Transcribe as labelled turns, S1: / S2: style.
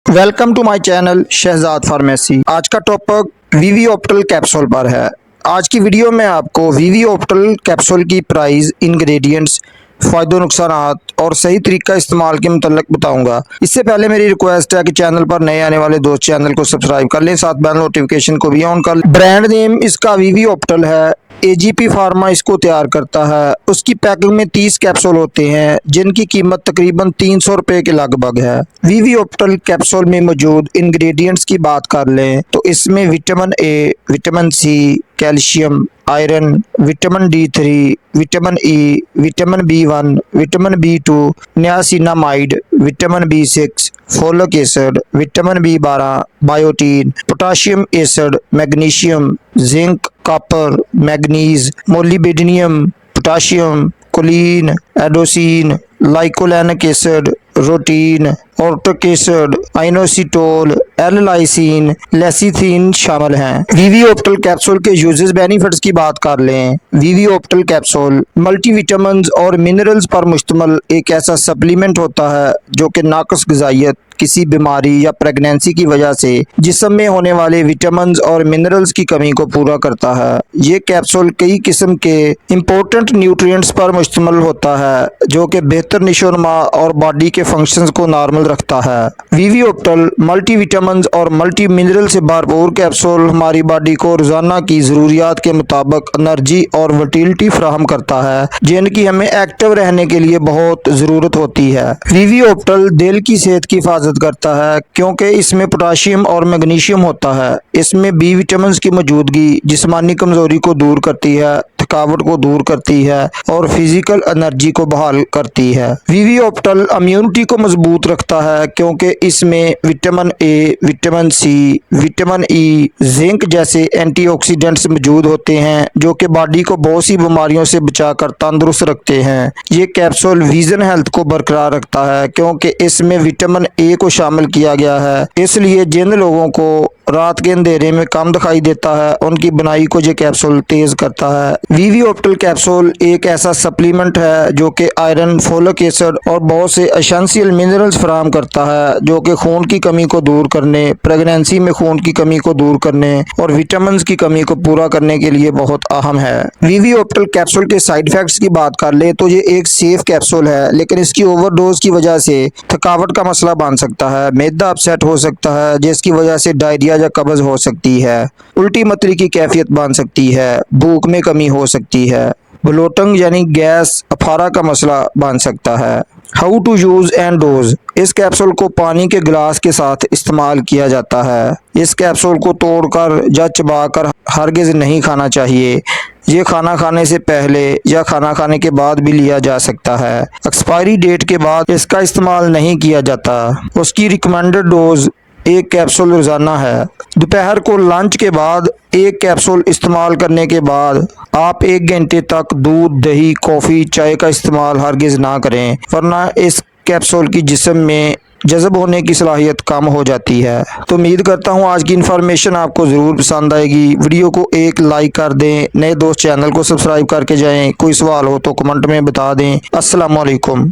S1: Welcome to my channel Shahzad pharmacy. आज का topic वीवी ऑप्टल कैप्सूल पर है। आज की वीडियो में आपको वीवी ऑप्टल कैप्सूल की प्राइस, इंग्रेडिएंट्स, फ़ायदे नुकसानात और सही तरीका इस्तेमाल के मुतल्लिक बताऊंगा। इससे पहले मेरी रिक्वेस्ट है कि चैनल पर नए आने वाले दोस्त चैनल को सब्सक्राइब कर लें, साथ बेल नोटिफिकेशन को भी ऑन कर लें। ब्रांड नेम इसका वीवी ऑप्टल है। एजीपी फार्मा इसको तैयार करता है। उसकी पैकिंग में 30 कैप्सूल होते हैं जिनकी कीमत तकरीबन 300 रुपए के लगभग है। वीवी ऑप्टल कैप्सूल में मौजूद इंग्रेडिएंट्स की बात कर लें तो इसमें vitamin A, vitamin C, calcium, iron, vitamin D3, vitamin E, vitamin B1, vitamin B2, niacinamide, vitamin B6, folic acid, vitamin B12, biotin, potassium acid, magnesium, zinc, copper, manganese, molybdenum, potassium, choline, एडोसिन, लाइकोलैनिक acid, rutin, orotic acid, inositol, L lysine, lecithin शामिल हैं। वीवी ऑप्टल capsule के uses benefits की बात कर लें। वीवी ऑप्टल कैप्सूल मल्टीविटामिन्स और मिनरल्स पर मुश्तमिल एक ऐसा सप्लीमेंट होता है जो कि नाक़िस ग़िज़ाइयत, किसी बीमारी या प्रेगनेंसी की वजह से जिस्म में होने वाले विटामिन्स और मिनरल्स की कमी को पूरा करता है। ये कैप्सूल कई किस्म के इम्पोर्टेंट न्यूट्रिएंट्स पर मुश्तमिल होता है जो कि बेहतर नशोनुमा और बॉडी के फंक्शंस को नॉर्मल रखता है। वीवी ऑप्टल मल्टी विटामिन्स और मल्टी मिनरल से भरपूर कैप्सूल हमारी बॉडी को रोजाना की ज़रूरियात के मुताबिक एनर्जी और विटलिटी फराहम करता है जिनकी हमें एक्टिव रहने के लिए बहुत ज़रूरत होती है। वीवी ऑप्टल दिल की सेहत की हिफाजत करता है क्योंकि इसमें पोटाशियम और मैग्नीशियम होता है। इसमें बी विटामिन की मौजूदगी जिस्मानी कमजोरी को दूर करती है, थकावट को दूर करती है और फिजिकल एनर्जी को बहाल करती है। वीवी ऑप्टल इम्यूनिटी को मजबूत रखता है क्योंकि इसमें vitamin A, vitamin C, vitamin E, zinc जैसे एंटीऑक्सीडेंट्स मौजूद होते हैं जो कि बॉडी को बहुत सी बीमारियों से बचाकर तंदुरुस्त रखते हैं। ये कैप्सूल विजन हेल्थ को बरकरार रखता है क्योंकि इसमें विटामिन ए को शामिल किया गया है, इसलिए जिन लोगों को रात के अंधेरे में कम दिखाई देता है उनकी बनाई को ये कैप्सूल तेज करता है। वीवी ऑप्टल कैप्सूल एक ऐसा सप्लीमेंट है जो कि आयरन, फोलिक एसिड और बहुत से एसेंशियल मिनरल्स फराहम करता है जो कि खून की कमी को दूर करने, प्रेगनेंसी में खून की कमी को दूर करने और विटामिन की कमी को पूरा करने के लिए बहुत अहम है। वीवी ऑप्टल कैप्सूल के साइड इफेक्ट्स की बात कर ले तो ये एक सेफ कैप्सूल है, लेकिन इसकी ओवरडोज की वजह से थकावट का मसला बन सकता है, मैदा अपसेट हो सकता है जिसकी वजह से डायरिया या कब्ज हो सकती है, उल्टी मतरी की कैफियत बन सकती है, भूख में कमी हो सकती है, ब्लोटिंग यानी गैस, अफारा का मसला बन सकता है। How to use and dose. इस कैप्सूल को पानी के गिलास के साथ इस्तेमाल किया जाता है। इस कैप्सूल को तोड़कर या चबाकर हरगिज नहीं खाना चाहिए। ये खाना खाने से पहले या खाना खाने के बाद भी लिया जा सकता है। एक्सपायरी डेट के बाद इसका इस्तेमाल नहीं किया जाता। उसकी रिकमेंडेड डोज एक कैप्सूल रोजाना है। दोपहर को लंच के बाद एक कैप्सूल इस्तेमाल करने के बाद आप 1 घंटे तक दूध, दही, कॉफ़ी, चाय का इस्तेमाल हरगिज़ ना करें, वरना इस कैप्सूल की जिस्म में जज़ब होने की सलाहियत कम हो जाती है। तो उम्मीद करता हूँ आज की इन्फॉर्मेशन आपको ज़रूर पसंद आएगी। वीडियो को एक लाइक कर दें, नए दोस्त चैनल को सब्सक्राइब करके जाएं। कोई सवाल हो तो कमेंट में बता दें। अस्सलाम वालेकुम।